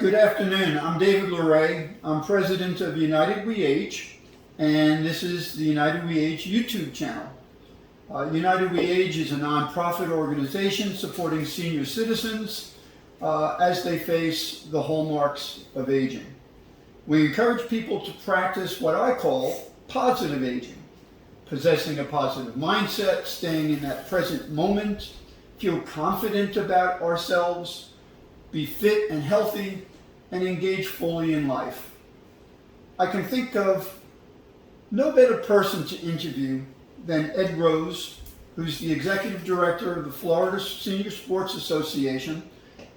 Good afternoon. I'm David Lereah. I'm president of United We Age, and this is the United We Age YouTube channel. United We Age is a nonprofit organization supporting senior citizens as they face the hallmarks of aging. We encourage people to practice what I call positive aging, possessing a positive mindset, staying in that present moment, feel confident about ourselves, be fit and healthy, and engage fully in life. I can think of no better person to interview than Ed Rose, who's the executive director of the Florida Senior Sports Association.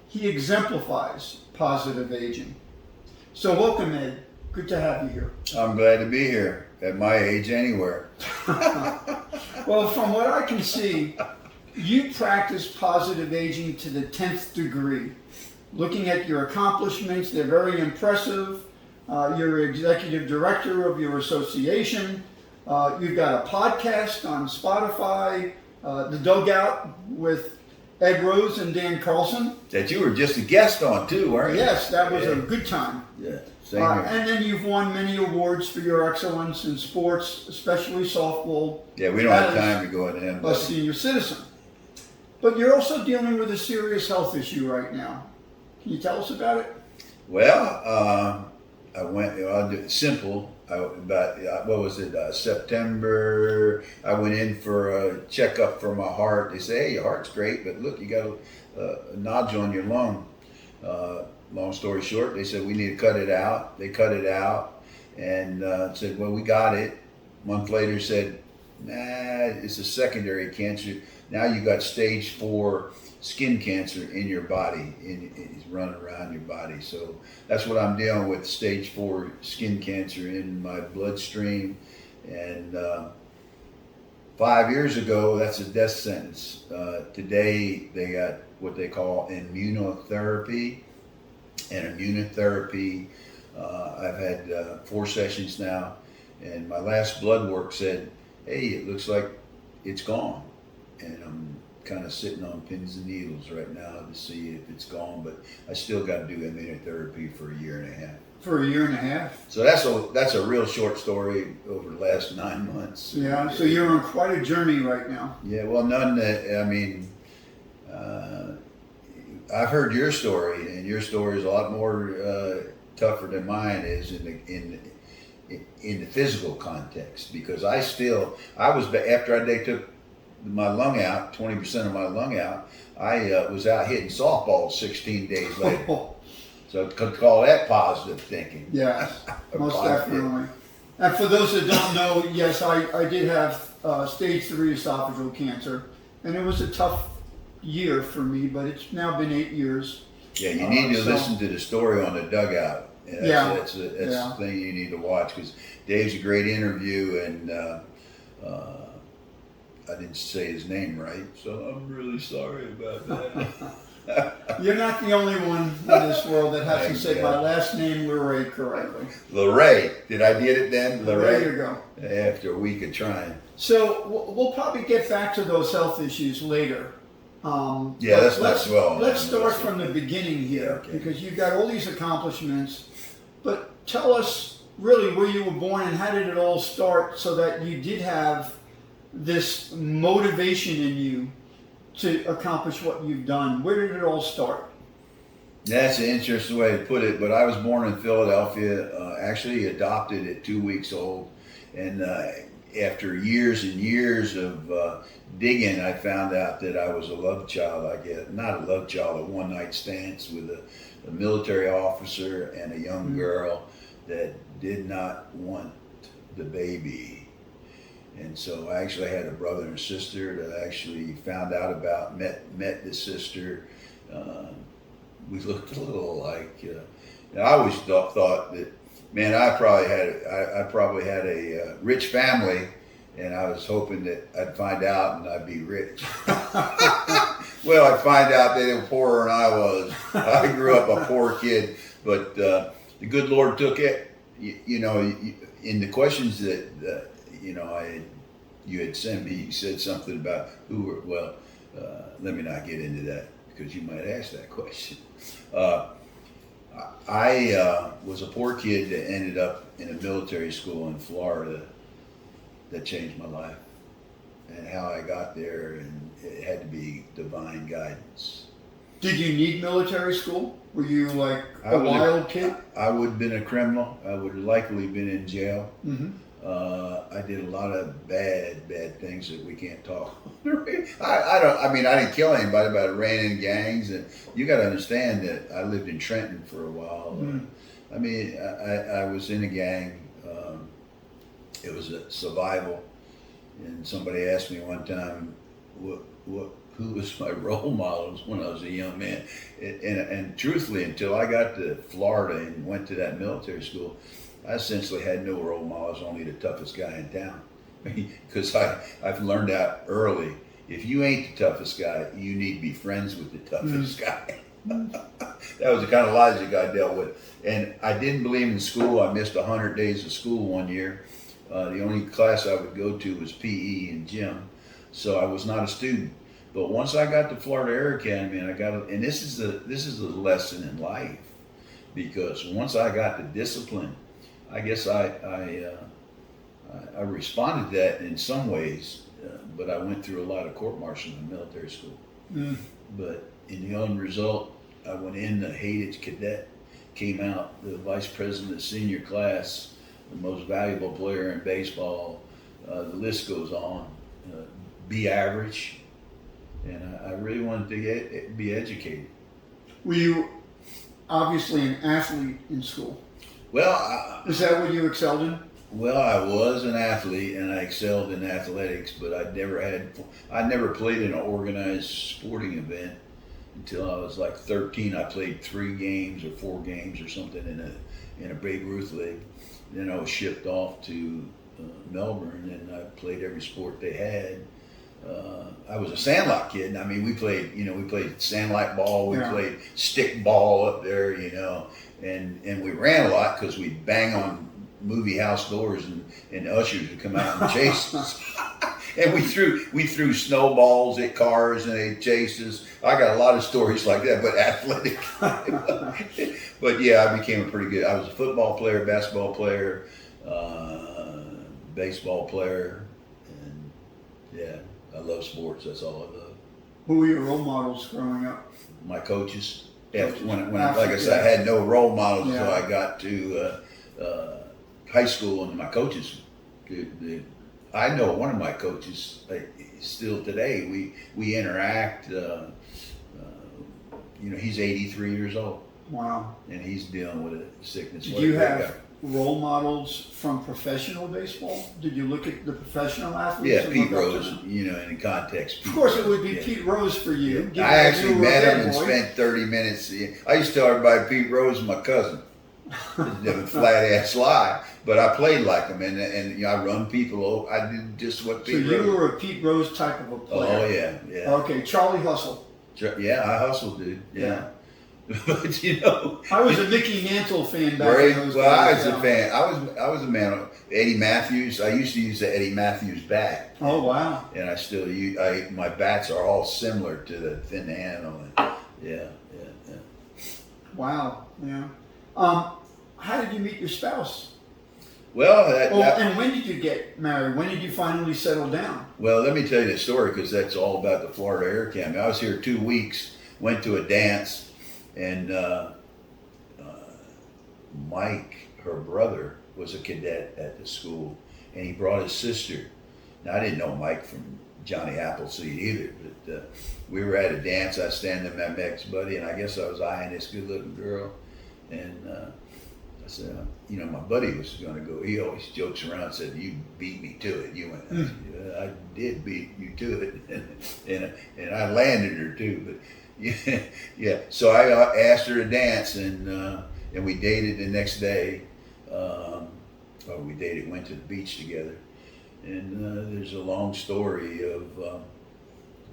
He exemplifies positive aging. So welcome, Ed. Good to have you here. I'm glad to be here, at my age anywhere. Well, from what I can see, you practice positive aging to the 10th degree. Looking at your accomplishments, they're very impressive. You're executive director of your association. You've got a podcast on Spotify, The Dugout with Ed Rose and Dan Carlson. That you were just a guest on too, weren't you? Yes, that was a good time. Yeah, same here. And then you've won many awards for your excellence in sports, especially softball. Yeah, we don't have time to go into him. A senior citizen. But you're also dealing with a serious health issue right now. Can you tell us about it? Well, I went, I'll do it simple. September, I went in for a checkup for my heart. They say, hey, your heart's great, but look, you got a nodule on your lung. Long story short, they said, we need to cut it out. They cut it out and said, well, we got it. A month later said, nah, it's a secondary cancer. Now you got stage 4 skin cancer in your body, it's running around your body. So that's what I'm dealing with, stage 4 skin cancer in my bloodstream. And 5 years ago, that's a death sentence. Today, they got what they call immunotherapy. And immunotherapy, I've had 4 sessions now. And my last blood work said, hey, it looks like it's gone. And I'm kind of sitting on pins and needles right now to see if it's gone, but I still got to do immunotherapy for a year and a half. For a year and a half? So that's a real short story over the last 9 months. Yeah, so you're on quite a journey right now. Yeah, well, I've heard your story, and your story is a lot more tougher than mine is in the physical context, because after they took my lung out, 20% of my lung out, I was out hitting softballs 16 days later. So could call that positive thinking. Yes, most definitely. And for those that don't know, yes, I did have stage 3 esophageal cancer, and it was a tough year for me, but it's now been 8 years. Yeah, you need to listen to the story on The Dugout. That's the thing you need to watch, because Dave's a great interview, and I didn't say his name right, so I'm really sorry about that. You're not the only one in this world that hasn't said my last name, Lereah, correctly. Lereah. Did I get it then? Lereah? There you go. After a week of trying. So we'll probably get back to those health issues later. Let's start from the beginning here, because you've got all these accomplishments. But tell us really where you were born and how did it all start, so that you did have this motivation in you to accomplish what you've done. Where did it all start? That's an interesting way to put it, but I was born in Philadelphia, actually adopted at 2 weeks old, and after years and years of digging, I found out that I was a love child, I guess. Not a love child, a one-night stands with a military officer and a young girl that did not want the baby. And so I actually had a brother and sister that I actually found out about, met the sister. We looked a little alike. I always thought that, man, I probably had a rich family, and I was hoping that I'd find out and I'd be rich. Well, I'd find out that they were poorer than I was. I grew up a poor kid, but the good Lord took it. In the questions that you had sent me, you said something about let me not get into that, because you might ask that question. I was a poor kid that ended up in a military school in Florida that changed my life. And how I got there, and it had to be divine guidance. Did you need military school? Were you like I a was wild kid? I would have been a criminal. I would have likely been in jail. Mm-hmm. I did a lot of bad things that we can't talk. I didn't kill anybody, but I ran in gangs, and you got to understand that I lived in Trenton for a while. Mm. I was in a gang. It was a survival, and somebody asked me one time, who was my role models when I was a young man, and truthfully, until I got to Florida and went to that military school, I essentially had no role models, only the toughest guy in town. Because I've learned out early, if you ain't the toughest guy, you need to be friends with the toughest guy. That was the kind of logic I dealt with. And I didn't believe in school. I missed 100 days of school one year. The only class I would go to was PE and gym. So I was not a student. But once I got to Florida Air Academy, and this is a lesson in life, because once I got the discipline, I guess I responded to that in some ways, but I went through a lot of court-martials in military school. Mm. But in the end result, I went in the hated cadet, came out the vice president of senior class, the most valuable player in baseball. The list goes on. Be average, and I really wanted to be educated. Were you obviously an athlete in school? Well, Is that what you excelled in? Well, I was an athlete and I excelled in athletics, but I never played in an organized sporting event until I was like 13. I played 3 games or 4 games or something in a Babe Ruth league. Then I was shipped off to Melbourne, and I played every sport they had. I was a sandlot kid. I mean, we played sandlot ball, we played stick ball up there, and we ran a lot because we'd bang on movie house doors, and ushers would come out and chase us. And we threw snowballs at cars and they chased us. I got a lot of stories like that, but athletic. But yeah, I became a pretty good. I was a football player, basketball player, baseball player, and yeah, I love sports. That's all I love. Who were your role models growing up? My coaches. Yeah, when like I said, I had no role models until I got to high school, and my coaches. I know one of my coaches. Still today, we interact. He's 83 years old. Wow. And he's dealing with a sickness. Did you have role models from professional baseball? Did you look at the professional athletes? Yeah, Pete Rose, in context. Of course, it would be Pete Rose for you. I actually met him and spent 30 minutes. I used to tell everybody Pete Rose is my cousin. Never flat ass lie, but I played like him, and I run people over. I did just what Pete Rose. So you were a Pete Rose type of a player. Oh yeah. Okay, Charlie Hustle. Yeah, I hustled, dude. Yeah. But I was a Mickey Mantle fan back in those days. I was a fan. I was a man of Eddie Matthews. I used to use the Eddie Matthews bat. Oh wow! And I still use. My bats are all similar to the thin handle. Yeah. Wow. Yeah. How did you meet your spouse? Well, and when did you get married? When did you finally settle down? Well, let me tell you the story, because that's all about the Florida Air Academy. I was here 2 weeks. Went to a dance. And Mike, her brother, was a cadet at the school, and he brought his sister. Now, I didn't know Mike from Johnny Appleseed either, but we were at a dance. I was standing there with my ex-buddy, and I guess I was eyeing this good-looking girl. And I said, my buddy was going to go. He always jokes around and said, "You beat me to it." You went, I did beat you to it. and I landed her, too, but... Yeah. So I asked her to dance, and we dated the next day. Went to the beach together, and there's a long story of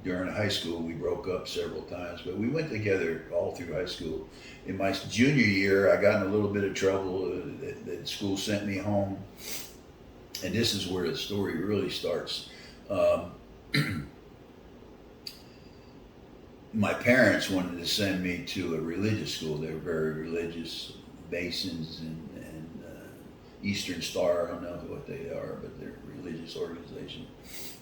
during high school we broke up several times, but we went together all through high school. In my junior year, I got in a little bit of trouble. The school sent me home, and this is where the story really starts. My parents wanted to send me to a religious school. They were very religious. Masons and Eastern Star. I don't know what they are, but they're a religious organization.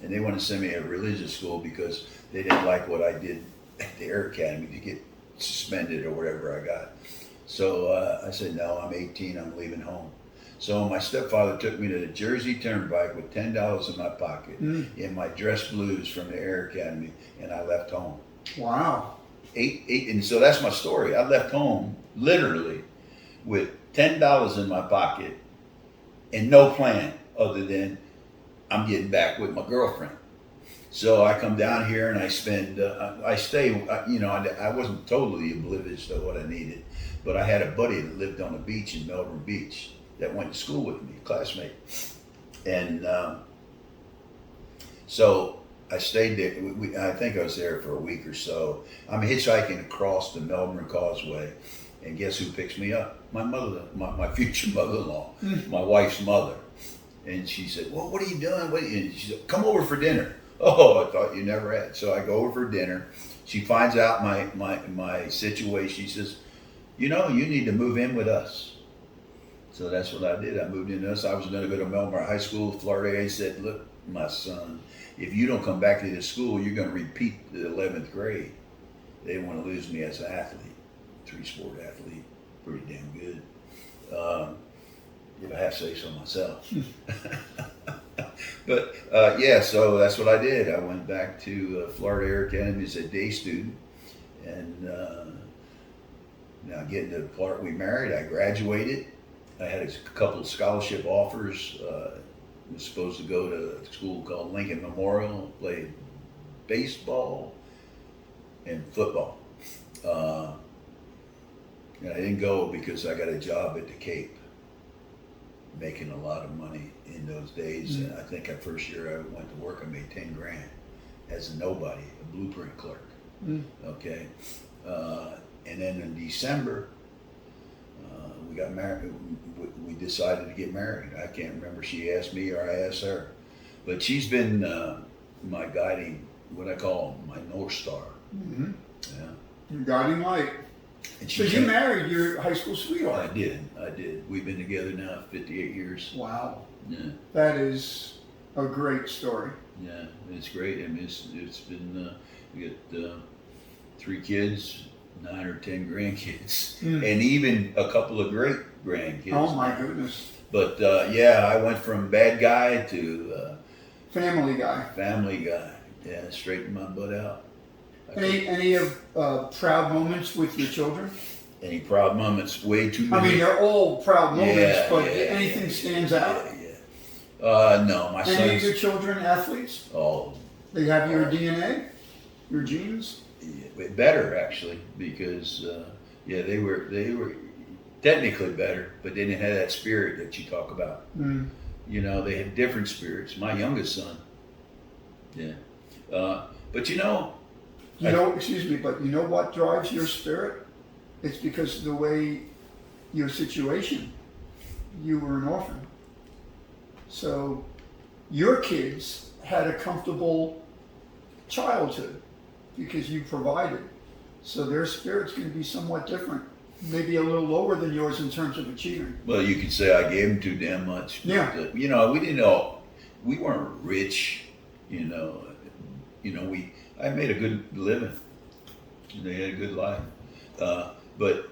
And they want to send me to religious school because they didn't like what I did at the Air Academy to get suspended or whatever I got. So I said, no, I'm 18, I'm leaving home. So my stepfather took me to the Jersey Turnpike with $10 in my pocket in my dress blues from the Air Academy, and I left home. Wow. And so that's my story. I left home literally with $10 in my pocket and no plan other than I'm getting back with my girlfriend. So I come down here and I spend, I stay, I wasn't totally oblivious to what I needed, but I had a buddy that lived on the beach in Melbourne Beach that went to school with me, a classmate. And so I stayed there. I think I was there for a week or so. I'm hitchhiking across the Melbourne Causeway, and guess who picks me up? My mother, my future mother-in-law, my wife's mother. And she said, well, what are you doing? And she said, come over for dinner. Oh, I thought you never had. So I go over for dinner. She finds out my situation. She says, you need to move in with us. So that's what I did. I moved in with us. I was going to go to Melbourne High School, Florida. I said, look, my son, if you don't come back to this school, you're going to repeat the 11th grade. They didn't want to lose me as an athlete, 3-sport athlete, pretty damn good. If I have to say so myself. But so that's what I did. I went back to Florida Air Academy as a day student, and now getting to the part we married, I graduated. I had a couple of scholarship offers. I was supposed to go to a school called Lincoln Memorial, play baseball and football. And I didn't go because I got a job at the Cape, making a lot of money in those days. And I think that first year I went to work, I made 10 grand as a nobody, a blueprint clerk. Okay. And then in December, we got married. We decided to get married. I can't remember if she asked me or I asked her, but she's been my guiding, what I call my North Star. Yeah. Your guiding light. And So you married your high school sweetheart. I did. We've been together now 58 years. Wow. Yeah. That is a great story. Yeah, it's great. I mean, it's been, we got 3 kids, 9 or 10 grandkids, and even a couple of great grandkids. Oh my goodness. But I went from bad guy to family guy. Family guy. Yeah, straightened my butt out. Any proud moments with your children? Any proud moments? Way too many. I mean, they're all proud moments, but anything stands out? No, my sons. Any of your children athletes? Oh. They have your DNA, your genes? Yeah, better actually, because they were technically better, but they didn't have that spirit that you talk about. They had different spirits. My youngest son. Yeah. But excuse me, but you know what drives your spirit? It's because of the way your situation, you were an orphan. So your kids had a comfortable childhood because you provided. So their spirit's going to be somewhat different, maybe a little lower than yours in terms of achieving. Well, you could say I gave them too damn much. But, yeah. We didn't know, we weren't rich, I made a good living. They had a good life. But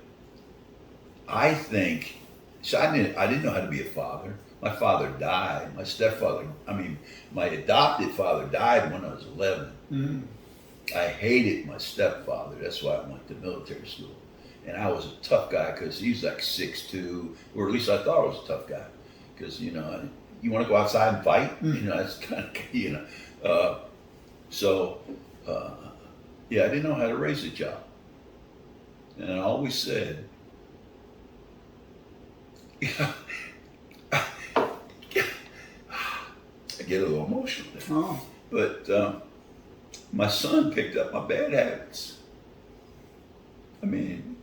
I think, so I didn't know how to be a father. My father died. My adopted father died when I was 11. I hated my stepfather. That's why I went to military school. And I was a tough guy because he was like 6'2", or at least I thought I was a tough guy. Because, you want to go outside and fight? That's kind of, I didn't know how to raise a child. And I always said, I get a little emotional there. Oh. But my son picked up my bad habits. I mean,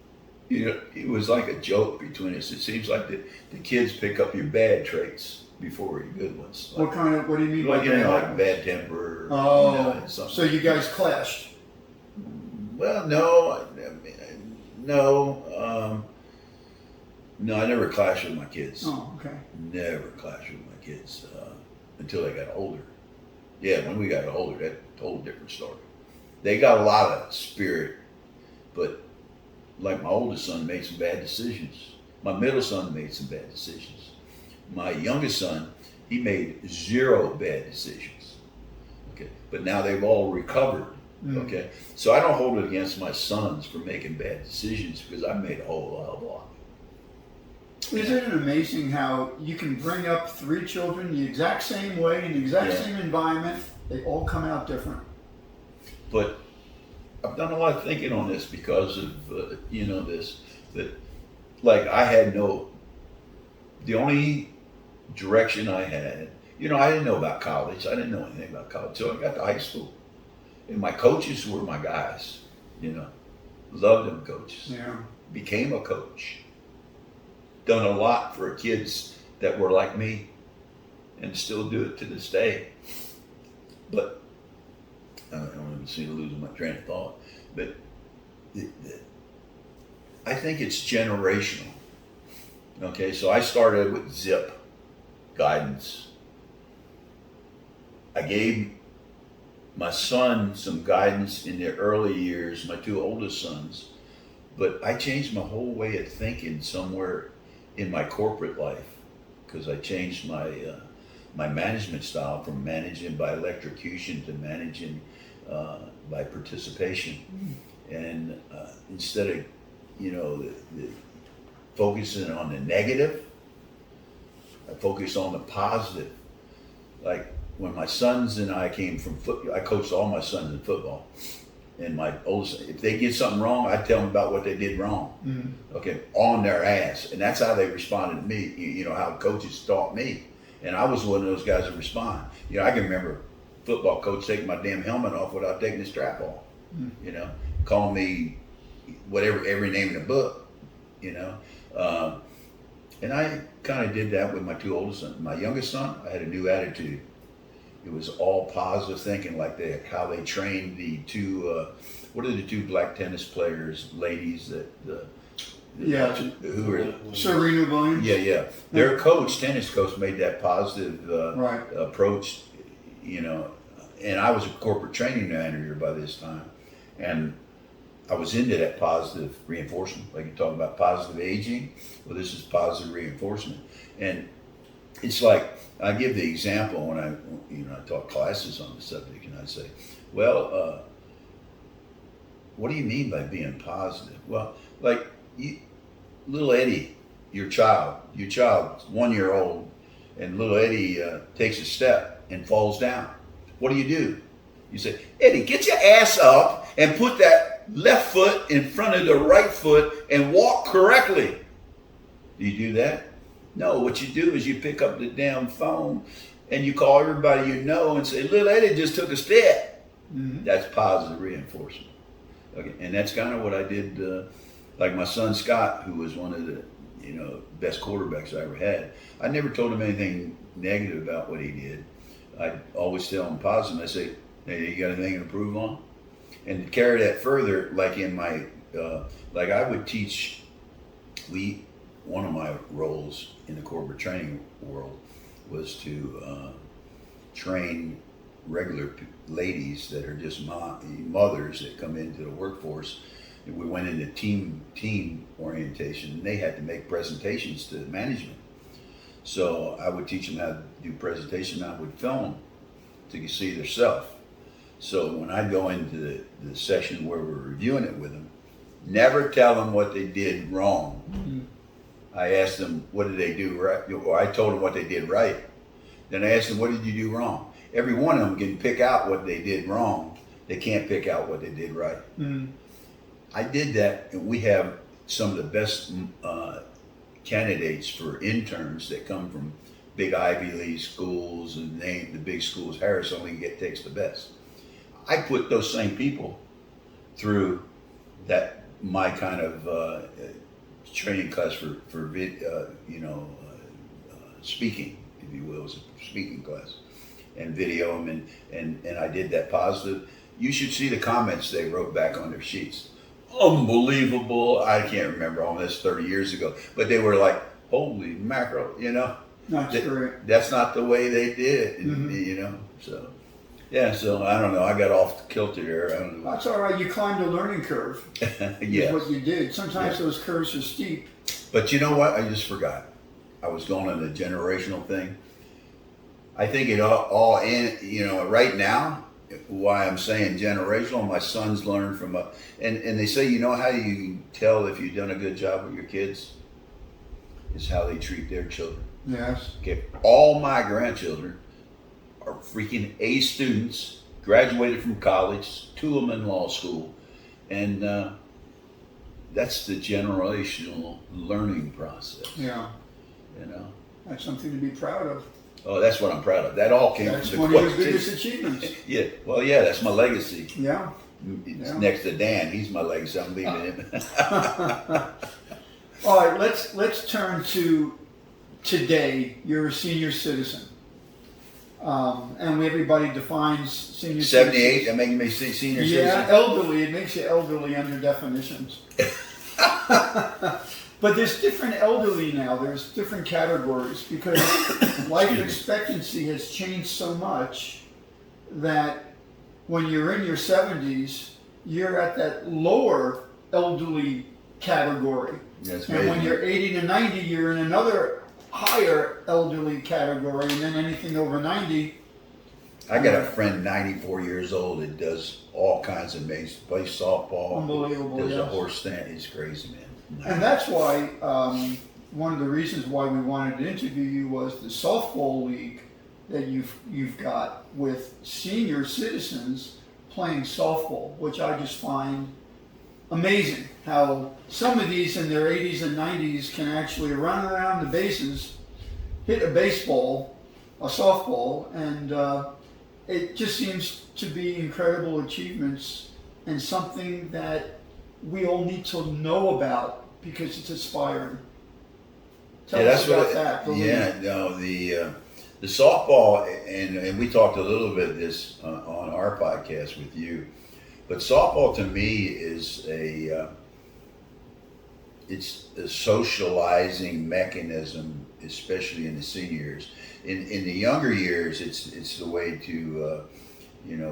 it was like a joke between us. It seems like the kids pick up your bad traits before your good ones. What do you mean by bad like habits? bad temper. Oh, something. So you guys clashed? Well, no. No, I never clashed with my kids. Oh, okay. Never clashed with my kids until they got older. Yeah, when we got older, that's a whole different story. They got a lot of spirit, but like my oldest son made some bad decisions. My middle son made some bad decisions. My youngest son, he made 0 bad decisions. Okay, but now they've all recovered. Okay, so I don't hold it against my sons for making bad decisions because I made a whole lot. Isn't it amazing how you can bring up 3 children the exact same way in the exact same environment, they all come out different? But I've done a lot of thinking on this because of this, that like the only direction I had, I didn't know about college. I didn't know anything about college until I got to high school. And my coaches were my guys, loved them coaches. Yeah. Became a coach. Done a lot for kids that were like me and still do it to this day. But I don't even see losing my train of thought. But I think it's generational. Okay, so I started with zip guidance. I gave my son some guidance in the early years, my 2 oldest sons, but I changed my whole way of thinking somewhere in my corporate life because I changed my management style from managing by electrocution to managing by participation. And instead of focusing on the negative, I focused on the positive. Like when my sons and I came from football, I coached all my sons in football. And my oldest, if they get something wrong, I tell them about what they did wrong. Okay, on their ass. And that's how they responded to me, how coaches taught me. And I was one of those guys that respond. I can remember football coach taking my damn helmet off without taking the strap off. Calling me whatever, every name in the book, and I kind of did that with my 2 oldest sons. My youngest son, I had a new attitude. It was all positive thinking, like how they trained the 2, what are the 2 black tennis players, ladies who were Serena Williams. Yeah. Their tennis coach, made that positive approach, and I was a corporate training manager by this time, and I was into that positive reinforcement. Like you talk about positive aging, well, this is positive reinforcement, and it's like I give the example when I taught classes on the subject, and I say, well, what do you mean by being positive? Well, like little Eddie, your child's 1 year old, and little Eddie takes a step and falls down. What do? You say, Eddie, get your ass up and put that left foot in front of the right foot and walk correctly. Do you do that? No, what you do is you pick up the damn phone and you call everybody and say, little Eddie just took a step. That's positive reinforcement. Okay, and that's kind of what I did. Like my son Scott, who was one of the best quarterbacks I ever had. I never told him anything negative about what he did. I always tell him positive. I say, hey, you got anything to improve on? And to carry that further, like in my, like I would teach, one of my roles in the corporate training world was to train regular ladies that are just mothers that come into the workforce. And we went into team orientation, and they had to make presentations to management. So I would teach them how to do presentation. I would film them so you can see their self. So when I go into the session where we're reviewing it with them, never tell them what they did wrong. I asked them, what did they do right? Or I told them what they did right. Then I asked them, what did you do wrong? Every one of them can pick out what they did wrong. They can't pick out what they did right. I did that, and we have some of the best candidates for interns that come from big Ivy League schools, and the big schools. Harris only takes the best. I put those same people through my kind of training class for speaking, if you will. It was a speaking class, and video them, and I did that positive. You should see the comments they wrote back on their sheets. unbelievable. I can't remember all this 30 years ago, but they were like, holy mackerel, you know. That's great. That's not the way they did it, you know. So, yeah, so I don't know. I got off kilter there. I don't know. That's all right. You climbed a learning curve. Yes. Is what you did. Sometimes those curves are steep. But you know what? I just forgot. I was going on the generational thing. I think it all in, you know, right now, why I'm saying generational, my sons learn from and they say, you know how you can tell if you've done a good job with your kids? Is how they treat their children. Yes. Okay. All my grandchildren are freaking A students, graduated from college, 2 of them in law school. And that's the generational learning process. Yeah. You know? That's something to be proud of. Oh, that's what I'm proud of. That all came That's from the one of your question. biggest achievements. Yeah. Well, yeah, that's my legacy. Yeah. It's next to Dan. He's my legacy. I'm leaving him. All right, let's turn to today. You're a senior citizen. And everybody defines senior 78, that making me senior Yeah, citizen? elderly. It makes you elderly under definitions. But there's different elderly now. There's different categories because life expectancy has changed so much that when you're in your 70s, you're at that lower elderly category. That's And when amazing. you're 80 to 90, you're in another higher elderly category. And then anything over 90. I got a friend, 94 years old, that does all kinds of amazing, plays softball, Unbelievable, does a yes. horse stand. He's crazy, man. And that's why one of the reasons why we wanted to interview you was the softball league that you've got with senior citizens playing softball, which I just find amazing. How some of these in their 80s and 90s can actually run around the bases, hit a baseball, a softball, and it just seems to be incredible achievements and something that we all need to know about because it's inspiring. Tell us about that. the league. No, the softball, and we talked a little bit this on our podcast with you, but softball to me is it's a socializing mechanism, especially in the senior years. In the younger years, it's the way to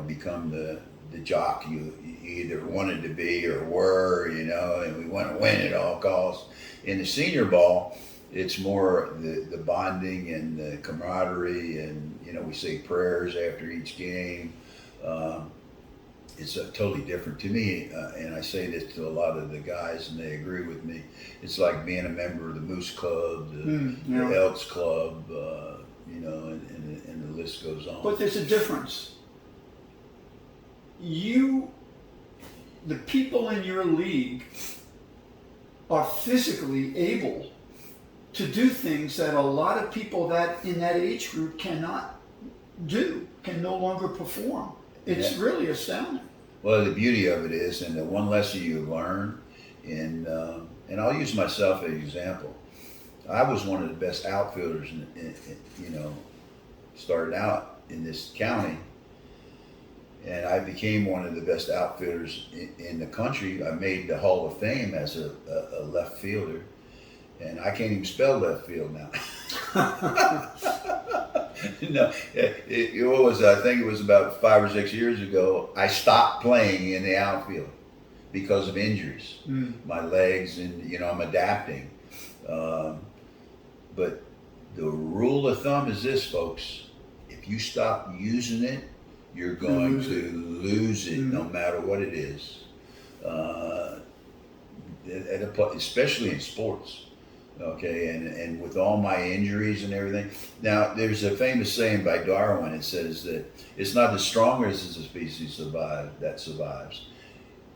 become the jock you either wanted to be or were, and we want to win at all costs. In the senior ball, it's more the bonding and the camaraderie, and we say prayers after each game. It's totally different to me, and I say this to a lot of the guys, and they agree with me. It's like being a member of the Moose Club, the Elks Club, and the list goes on. But there's a difference. The people in your league are physically able to do things that a lot of people that in that age group cannot do, can no longer perform. It's really astounding. Well, the beauty of it is, and the one lesson you learn, and I'll use myself as an example. I was one of the best outfielders, starting out in this county, and I became one of the best outfielders in the country. I made the Hall of Fame as a left fielder, and I can't even spell left field now. No, it was. I think it was about 5 or 6 years ago. I stopped playing in the outfield because of injuries, my legs, and I'm adapting. But the rule of thumb is this, folks: if you stop using it, you're going to lose it, no matter what it is. Especially in sports. Okay, and with all my injuries and everything. Now, there's a famous saying by Darwin. It says that it's not the strongest of the species that survives,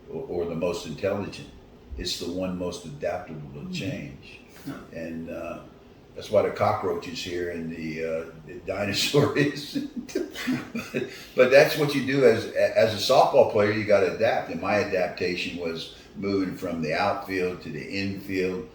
or the most intelligent. It's the one most adaptable to change. And that's why the cockroach is here and the dinosaur is. But that's what you do as a softball player. You got to adapt. And my adaptation was moving from the outfield to the infield.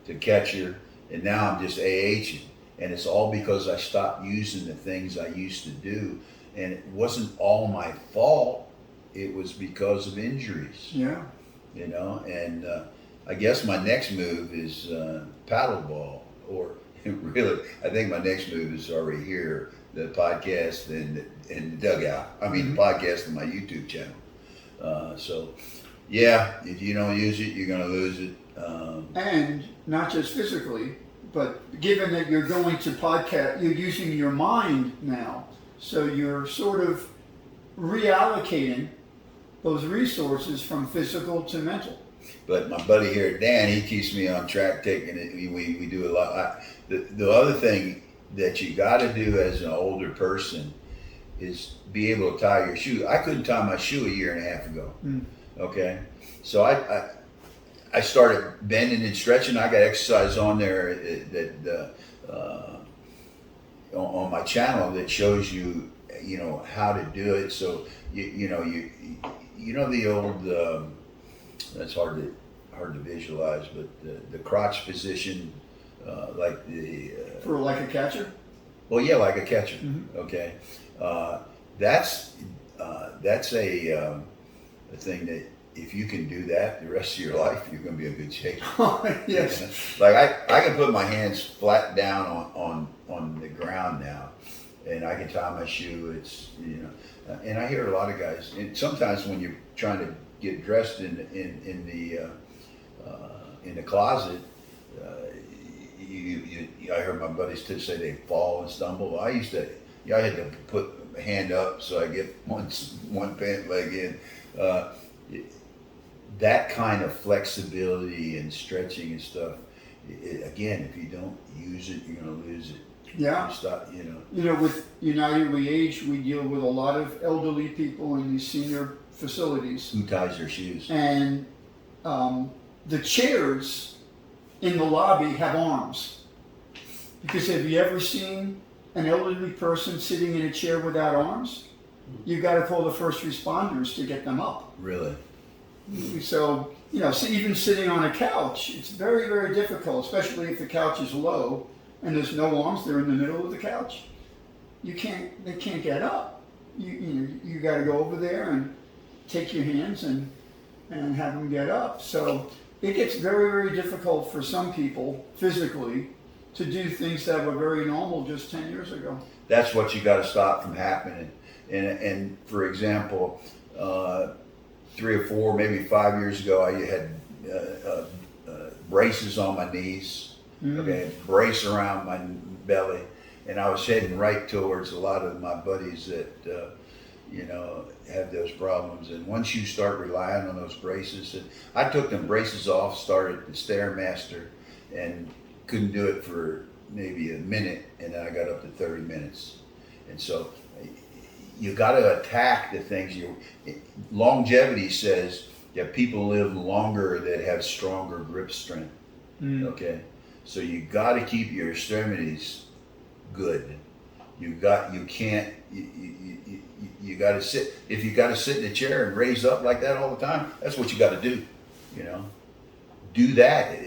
To catcher, and now I'm just AHing, and it's all because I stopped using the things I used to do, and it wasn't all my fault. It was because of injuries. Yeah. you know, and I guess my next move is paddleball, or really, I think my next move is already here, the podcast and the dugout. I mean, the podcast and my YouTube channel. So, yeah, if you don't use it, you're going to lose it. And not just physically, but given that you're going to podcast, you're using your mind now. So you're sort of reallocating those resources from physical to mental. But my buddy here, Dan, he keeps me on track taking it. We do a lot. The other thing that you got to do as an older person is be able to tie your shoe. I couldn't tie my shoe a year and a half ago. Okay, so I started bending and stretching. I got exercise on there that on my channel that shows you, you know, how to do it. So you know the old that's hard to visualize, but the crotch position, like the For like a catcher? well, yeah, like a catcher. Okay, that's a thing that if you can do that the rest of your life, you're going to be in good shape. Yes. You know? Like I can put my hands flat down on the ground now, and I can tie my shoe. It's, you know, and I hear a lot of guys. And sometimes when you're trying to get dressed in the closet, I heard my buddies say they fall and stumble. I had to put my hand up so I get one pant leg in. That kind of flexibility and stretching and stuff. Again, if you don't use it, you're going to lose it. Yeah. You stop, you know. You know, with United We Age, we deal with a lot of elderly people in these senior facilities. Who ties their shoes? And the chairs in the lobby have arms. Because have you ever seen an elderly person sitting in a chair without arms? You got to call the first responders to get them up. Really? So, you know, even sitting on a couch, it's very, very difficult, especially if the couch is low and there's no arms, they're in the middle of the couch. They can't get up. You got to go over there and take your hands and have them get up. So it gets very, very difficult for some people physically to do things that were very normal just 10 years ago. That's what you got to stop from happening. And for example, 3 or 4, maybe 5 years ago, I had braces on my knees, okay, brace around my belly, and I was heading right towards a lot of my buddies that you know, have those problems. And once you start relying on those braces, and I took them braces off, started the Stairmaster, and couldn't do it for maybe a minute, and then I got up to 30 minutes. And so you got to attack the things. Longevity says that people live longer that have stronger grip strength. Okay, so you got to keep your extremities good. You got to sit. If you got to sit in a chair and raise up like that all the time, that's what you got to do. You know, do that.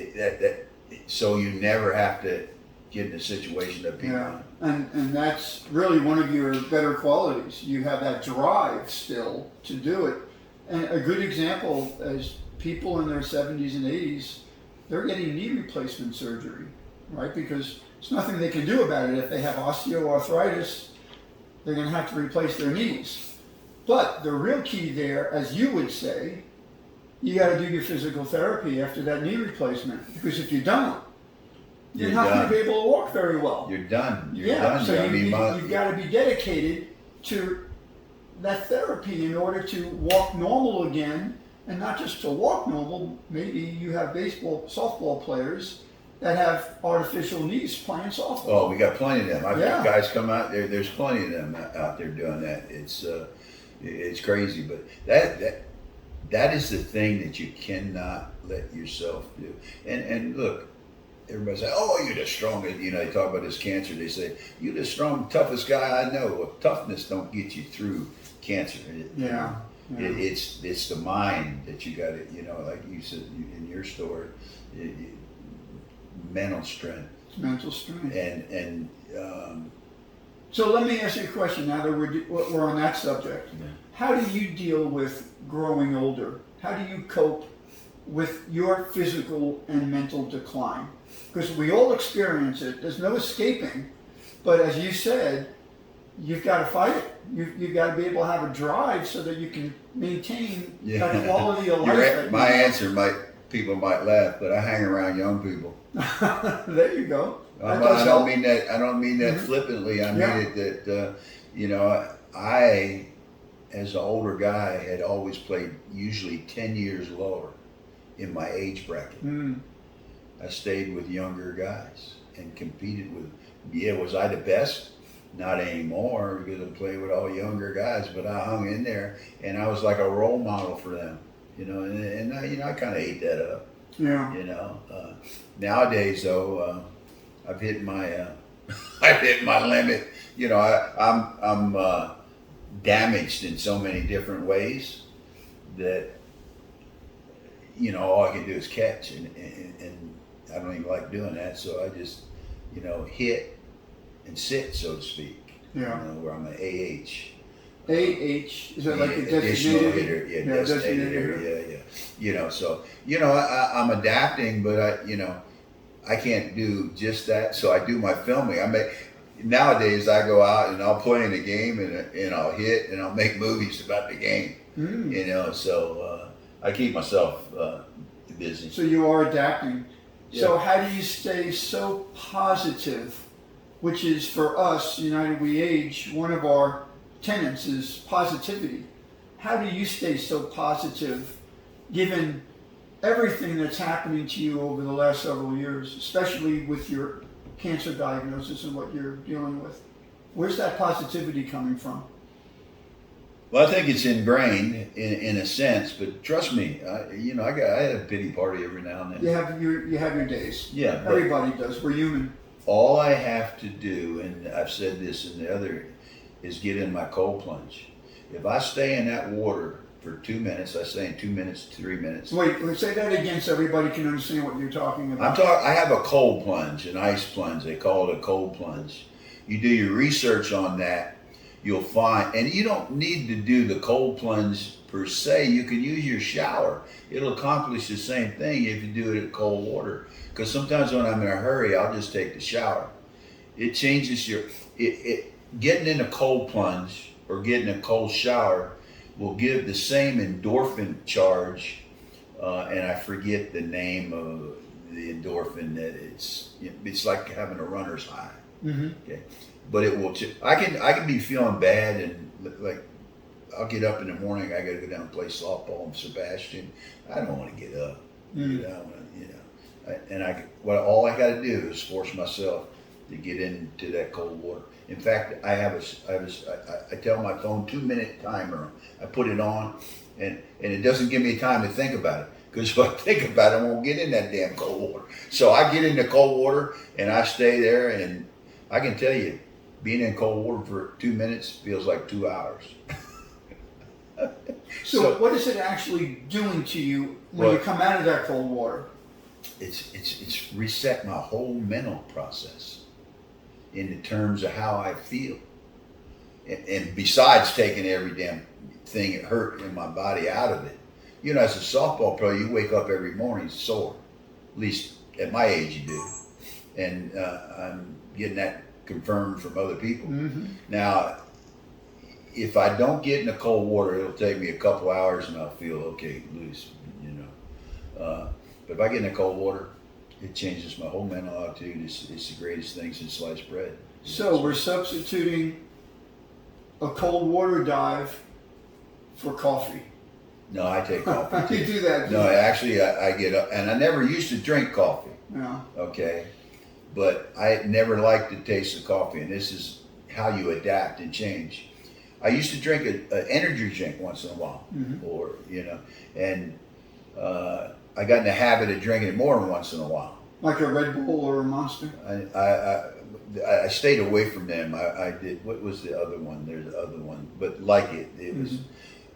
So you never have to get in a situation that people. Yeah, and that's really one of your better qualities. You have that drive still to do it. And a good example is people in their 70s and 80s, they're getting knee replacement surgery, right? Because there's nothing they can do about it. If they have osteoarthritis, they're going to have to replace their knees. But the real key there, as you would say, you got to do your physical therapy after that knee replacement. Because if you don't, you're not going to be able to walk very well. You're done. You've got to be dedicated to that therapy in order to walk normal again, and not just to walk normal. Maybe you have softball players that have artificial knees playing softball. Oh, we got plenty of them. I've got guys come out there. There's plenty of them out there doing that. It's crazy, but that is the thing that you cannot let yourself do. And look, everybody say, "Oh, you're the strongest." You know, they talk about this cancer. They say, "You're the toughest guy I know." Well, toughness don't get you through cancer. It's the mind that you got to, you know, like you said in your story, mental strength. It's mental strength. And so let me ask you a question. Now that we're on that subject, how do you deal with growing older? How do you cope with your physical and mental decline? Because we all experience it. There's no escaping. But as you said, you've got to fight it. You've got to be able to have a drive so that you can maintain that quality of life. My answer people might laugh, but I hang around young people. There you go. I don't mean that flippantly. I mean it that I, as an older guy, had always played usually 10 years lower in my age bracket. I stayed with younger guys and competed with. Was I the best? Not anymore, because I played with all younger guys. But I hung in there, and I was like a role model for them. And I kind of ate that up. Yeah. Nowadays though, I've hit my I've hit my limit. I'm damaged in so many different ways that all I can do is catch, and I don't even like doing that. So I just hit and sit, so to speak. Yeah. Where I'm an AH. AH, is that like a additional designated hitter? Yeah, designated hitter. Yeah. So I'm adapting, but I can't do just that. So I do my filming. Nowadays I go out and I'll play in a game and I'll hit and I'll make movies about the game. So I keep myself busy. So you are adapting. Yeah. So how do you stay so positive, which is for us, United We Age, one of our tenets is positivity. How do you stay so positive given everything that's happening to you over the last several years, especially with your cancer diagnosis and what you're dealing with? Where's that positivity coming from? Well, I think it's ingrained in a sense, but trust me, I had a pity party every now and then. You have your days. Yeah. Everybody does. We're human. All I have to do, and I've said this in the other, is get in my cold plunge. If I stay in that water for 2 minutes, I stay in 2 minutes, 3 minutes. Wait, say that again so everybody can understand what you're talking about. I have a cold plunge, an ice plunge. They call it a cold plunge. You do your research on that, you'll find, and you don't need to do the cold plunge per se. You can use your shower. It'll accomplish the same thing if you do it in cold water. Because sometimes when I'm in a hurry, I'll just take the shower. It changes getting in a cold plunge or getting a cold shower will give the same endorphin charge, and I forget the name of the endorphin. That it's like having a runner's high. Okay, but it will. I can be feeling bad and like I'll get up in the morning. I got to go down and play softball in Sebastian. I don't want to get up. All I got to do is force myself to get into that cold water. In fact, I tell my phone 2-minute timer. I put it on, and it doesn't give me time to think about it. Because if I think about it, I won't get in that damn cold water. So I get into cold water and I stay there, and I can tell you, being in cold water for 2 minutes feels like 2 hours. So what is it actually doing to you when you come out of that cold water? It's reset my whole mental process in the terms of how I feel. And besides taking every damn thing that hurt in my body out of it, as a softball player, you wake up every morning sore. At least at my age you do. And I'm getting that confirmed from other people. Now, if I don't get in the cold water, it'll take me a couple hours and I'll feel okay, loose, But if I get in the cold water, it changes my whole mental attitude. It's the greatest thing since sliced bread. So we're substituting a cold water dive for coffee. No, I take coffee. You do that? No, actually, I get up, and I never used to drink coffee. Yeah. Okay, but I never liked the taste of coffee, and this is how you adapt and change. I used to drink an energy drink once in a while, or and I got in the habit of drinking it more than once in a while. Like a Red Bull or a Monster? I stayed away from them. I did. What was the other one? There's the other one, but like it was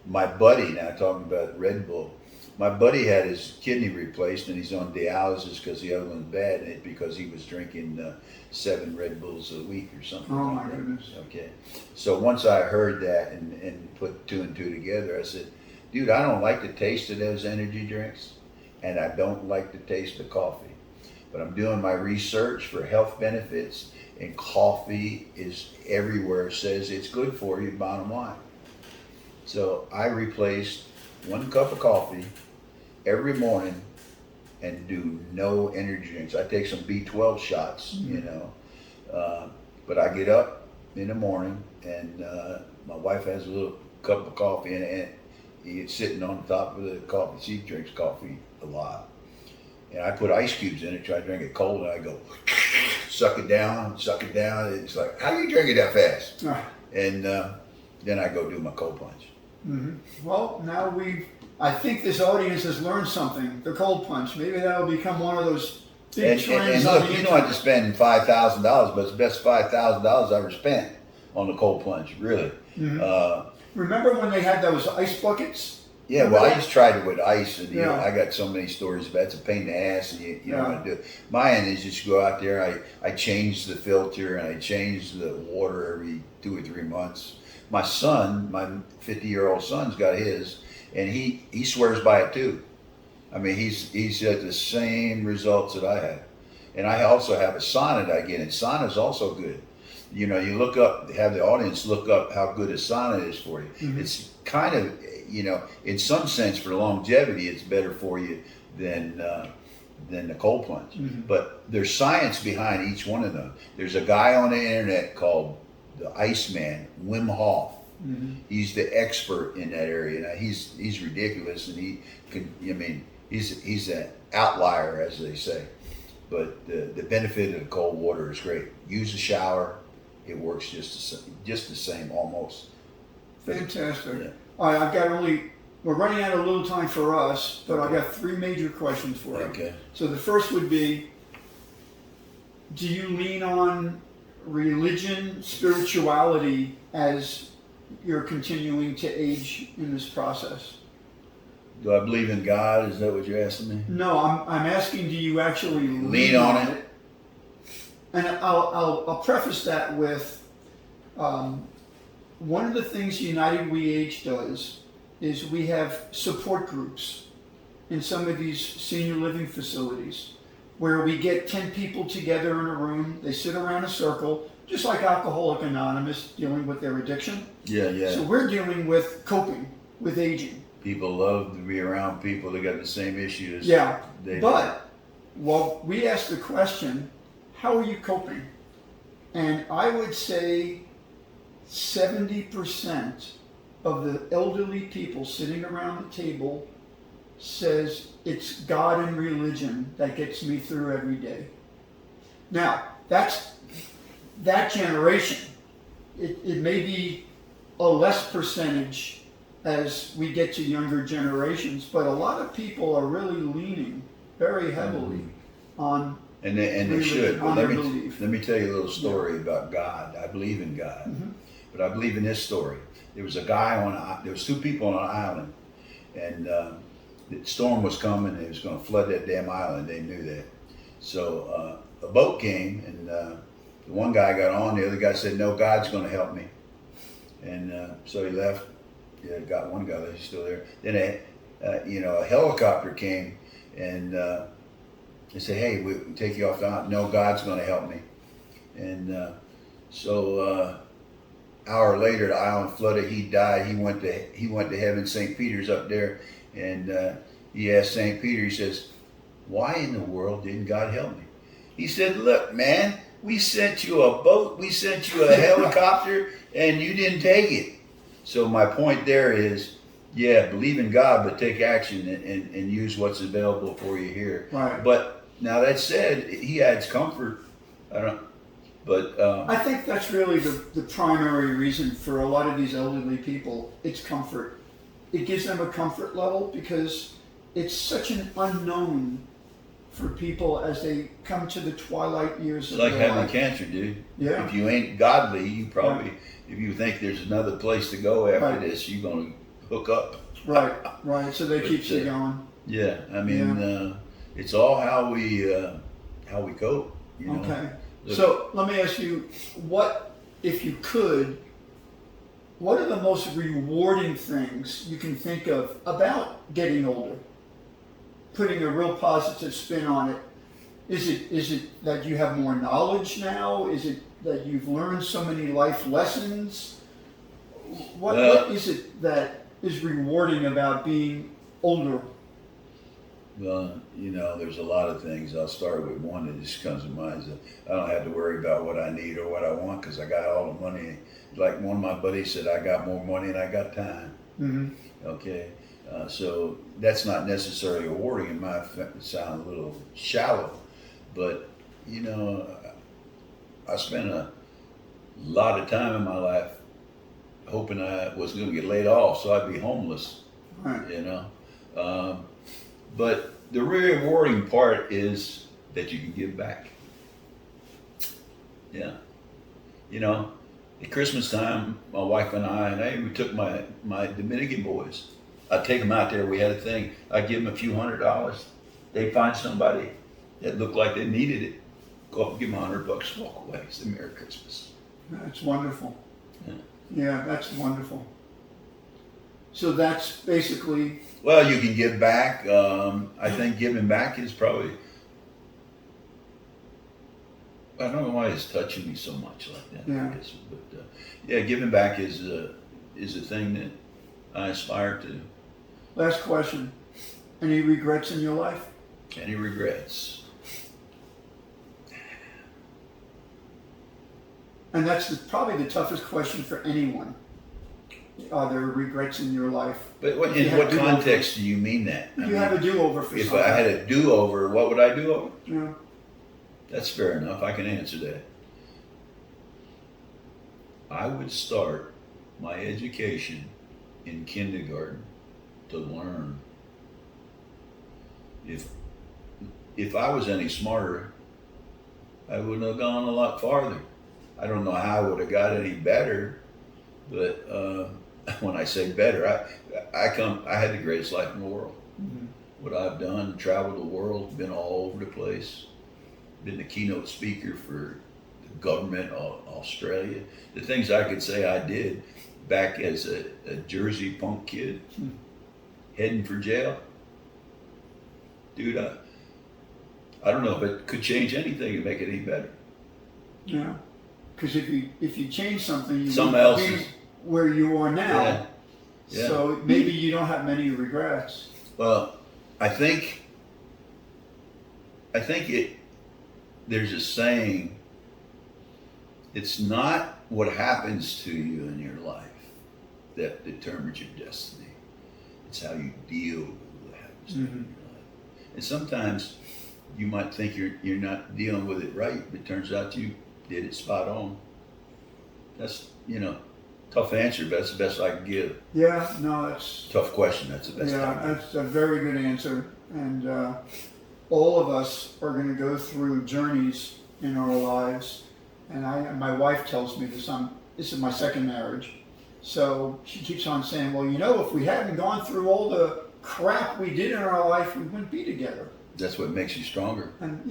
my buddy. Now talking about Red Bull, my buddy had his kidney replaced and he's on dialysis because the other one's bad, and because he was drinking 7 Red Bulls a week or something. Oh like my that. goodness. Okay, so once I heard that and put 2 and 2 together, I said, dude, I don't like the taste of those energy drinks. and I don't like the taste of coffee. But I'm doing my research for health benefits, and coffee is everywhere, says it's good for you, bottom line. So I replaced 1 cup of coffee every morning and do no energy drinks. I take some B12 shots, you know, but I get up in the morning and my wife has a little cup of coffee and it's sitting on top of the coffee. She drinks coffee a lot. And I put ice cubes in it, try to drink it cold, and I go, suck it down, suck it down. It's like, how do you drink it that fast? And then I go do my cold plunge. Well, now I think this audience has learned something, the cold plunge. Maybe that'll become one of those big trends. And look, you don't have to spend $5,000, but it's the best $5,000 I've ever spent on the cold plunge, really. Remember when they had those ice buckets? Yeah, well, I just tried it with ice, and you know, I got so many stories about it. It's a pain in the ass, and you don't want to do it. Mine is just go out there. I change the filter, and I change the water every 2 or 3 months. My son, my 50-year-old son's got his, and he swears by it too. I mean, he's got the same results that I have. And I also have a sauna that I get, and sauna is also good. You know, you look up, have the audience look up how good a sauna is for you. It's kind of, you know, in some sense for longevity, it's better for you than the cold plunge. But there's science behind each one of them. There's a guy on the internet called the Iceman, Wim Hof. He's the expert in that area. Now, he's ridiculous, and he can. I mean, he's an outlier, as they say. But the benefit of the cold water is great. Use a shower; it works just the same almost. Fantastic. Yeah. All right, we're running out of a little time for us, but I've got 3 major questions for you. Okay. So the first would be, do you lean on religion, spirituality as you're continuing to age in this process? Do I believe in God? Is that what you're asking me? No, I'm asking, do you actually lean on it? And I'll preface that with one of the things United We Age does is we have support groups in some of these senior living facilities where we get 10 people together in a room. They sit around a circle, just like Alcoholics Anonymous, dealing with their addiction. Yeah. So we're dealing with coping with aging. People love to be around people that got the same issues. Yeah, but well, we asked the question, how are you coping? And I would say 70% of the elderly people sitting around the table says it's God and religion that gets me through every day. Now, that's that generation. It may be a less percentage as we get to younger generations, but a lot of people are really leaning very heavily on and they should. But let me tell you a little story about God. I believe in God, but I believe in this story. There was a guy there was 2 people on an island, and the storm was coming, and it was going to flood that damn island. They knew that. So a boat came, and the one guy got on, the other guy said, no, God's going to help me. And so he left. Yeah, got one guy that's still there. Then a helicopter came, and they said, hey, we'll take you off the island. No, God's going to help me. And so hour later, the island flooded. He died. He went to heaven. St. Peter's up there, and he asked St. Peter. He says, "Why in the world didn't God help me?" He said, "Look, man, we sent you a boat, we sent you a helicopter, and you didn't take it." So my point there is, yeah, believe in God, but take action and use what's available for you here. Right. But now that said, he adds comfort. I think that's really the primary reason for a lot of these elderly people. It's comfort. It gives them a comfort level because it's such an unknown for people as they come to the twilight years of their life. It's like having life. Cancer, dude. Yeah. If you ain't godly, you probably, if you think there's another place to go after this, you're going to hook up. Right. So that keeps you going. Yeah. I mean, it's all how we cope. You know? Okay. So let me ask you, what, if you could, what are the most rewarding things you can think of about getting older? putting a real positive spin on it, is it that you have more knowledge now? Is it that you've learned so many life lessons? What is it that is rewarding about being older? Well, there's a lot of things. I'll start with one that just comes to mind. Is that I don't have to worry about what I need or what I want because I got all the money. Like one of my buddies said, I got more money than I got time. Mm-hmm. Okay, so that's not necessarily rewarding. It might sound a little shallow, but I spent a lot of time in my life hoping I was going to get laid off so I'd be homeless. Right. But the rewarding part is that you can give back. Yeah. At Christmas time, my wife and I we took my Dominican boys. I'd take them out there. We had a thing. I'd give them a few $100s. They'd find somebody that looked like they needed it. Go up and give them $100, walk away. Say Merry Christmas. That's wonderful. Yeah. Yeah, that's wonderful. So that's basically... Well, you can give back. I think giving back is probably... I don't know why it's touching me so much like that. Yeah. I guess. But giving back is a thing that I aspire to. Last question. Any regrets in your life? Any regrets? And that's probably the toughest question for anyone. Are there regrets in your life? But in what context do you mean that? You have a do-over for if something. I had a do-over, what would I do over? Yeah. That's fair enough. I can answer that. I would start my education in kindergarten to learn. If I was any smarter, I wouldn't have gone a lot farther. I don't know how I would have got any better, but when I say better, I had the greatest life in the world. Mm-hmm. What I've done, traveled the world, been all over the place, been the keynote speaker for the government of Australia. The things I could say I did back as a Jersey punk kid, heading for jail. Dude, I don't know if it could change anything and make it any better. Yeah. Because if you change something, you Something won't else be is- where you are now. Yeah. Yeah. So maybe you don't have many regrets. Well, I think there's a saying, it's not what happens to you in your life that determines your destiny. It's how you deal with what happens to you in your life. And sometimes you might think you're not dealing with it right, but it turns out you did it spot on. That's, tough answer, but that's the best I can give. Yeah, no, that's... Tough question, that's the best I Yeah, can give. that's a very good answer. And all of us are going to go through journeys in our lives. And my wife tells me this. This is my second marriage. So she keeps on saying, well, if we hadn't gone through all the crap we did in our life, we wouldn't be together. That's what makes you stronger. And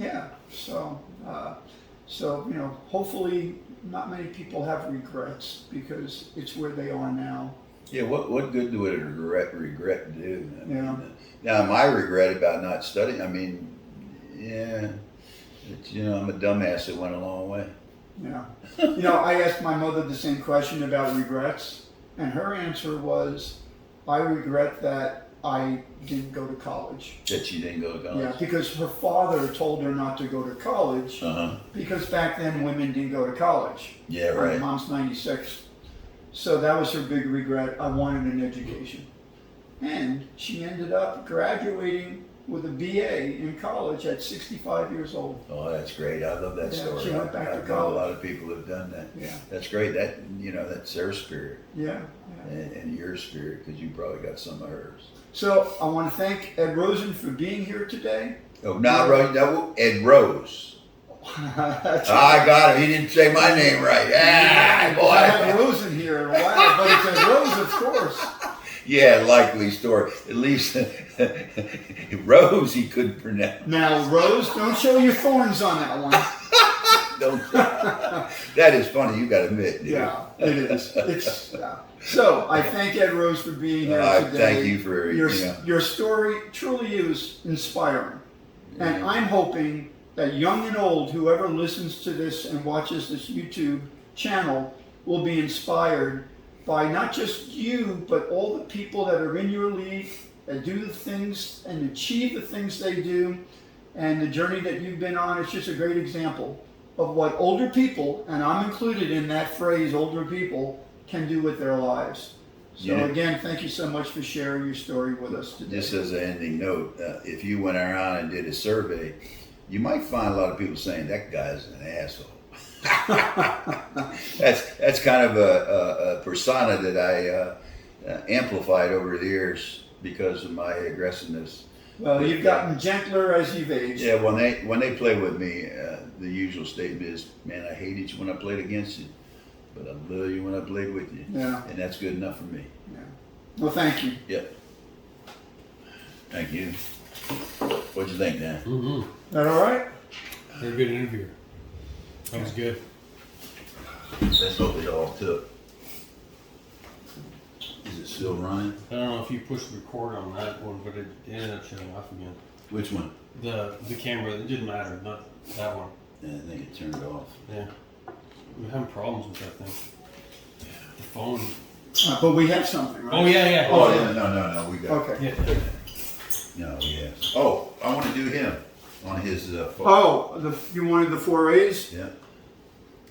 hopefully not many people have regrets because it's where they are now. Yeah, what good would a regret do? Yeah. Now, my regret about not studying, I'm a dumbass that went a long way. Yeah. I asked my mother the same question about regrets, and her answer was, I regret that I didn't go to college. That she didn't go to college? Yeah, because her father told her not to go to college because back then women didn't go to college. Yeah, right. My mom's 96. So that was her big regret. I wanted an education. And she ended up graduating with a BA in college at 65 years old. Oh, that's great. I love that story. She went back to I've known college. a lot of people have done that. Yeah. That's great. That's their spirit. Yeah. And your spirit, because you probably got some of hers. So I want to thank Ed Rosen for being here today. Oh, not Rose. No, Ed Rose. That's I got him. He didn't say my name right. I Boy. haven't Rosen here in a while, but it's Ed Rose, of course. Yeah, likely story. At least Rose he couldn't pronounce. Now, Rose, don't show your thorns on that one. Don't. That is funny. You got to admit. Dude. Yeah, it is. It's So I thank Ed Rose for being here today. Thank you for your story. Truly is inspiring, and I'm hoping that young and old, whoever listens to this and watches this YouTube channel, will be inspired by not just you, but all the people that are in your league, that do the things and achieve the things they do, and the journey that you've been on. It's just a great example of what older people, and I'm included in that phrase, older people, can do with their lives. So again, thank you so much for sharing your story with us today. Just as an ending note, if you went around and did a survey, you might find a lot of people saying that guy's an asshole. that's kind of a persona that I amplified over the years because of my aggressiveness. Well, you've gotten gentler as you've aged. Yeah, when they play with me, the usual statement is, "Man, I hated you when I played against you, but I love you when I played with you." Yeah. And that's good enough for me. Yeah. Well, thank you. Yep. Thank you. What'd you think, Dan? Mm-hmm. That all right? Very good interview. That was good. Let's hope it all took. Is it still running? I don't know if you pushed record on that one, but it ended up shutting off again. Which one? The camera, it didn't matter, not that one. Yeah, I think it turned off. Yeah. We're having problems with that thing. The phone. But we have something, right? Oh, yeah. Oh, yeah, no, we got Okay. Yeah. No, yes. Oh, I want to do him on his phone. Oh, you wanted the 4 A's? Yeah.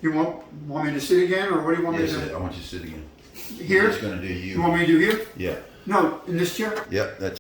You want me to sit again, or what do you want me Yes, to do? I want you to sit again. Here? I'm just going to do You want me to do here? Yeah. No, in this chair? Yep, that's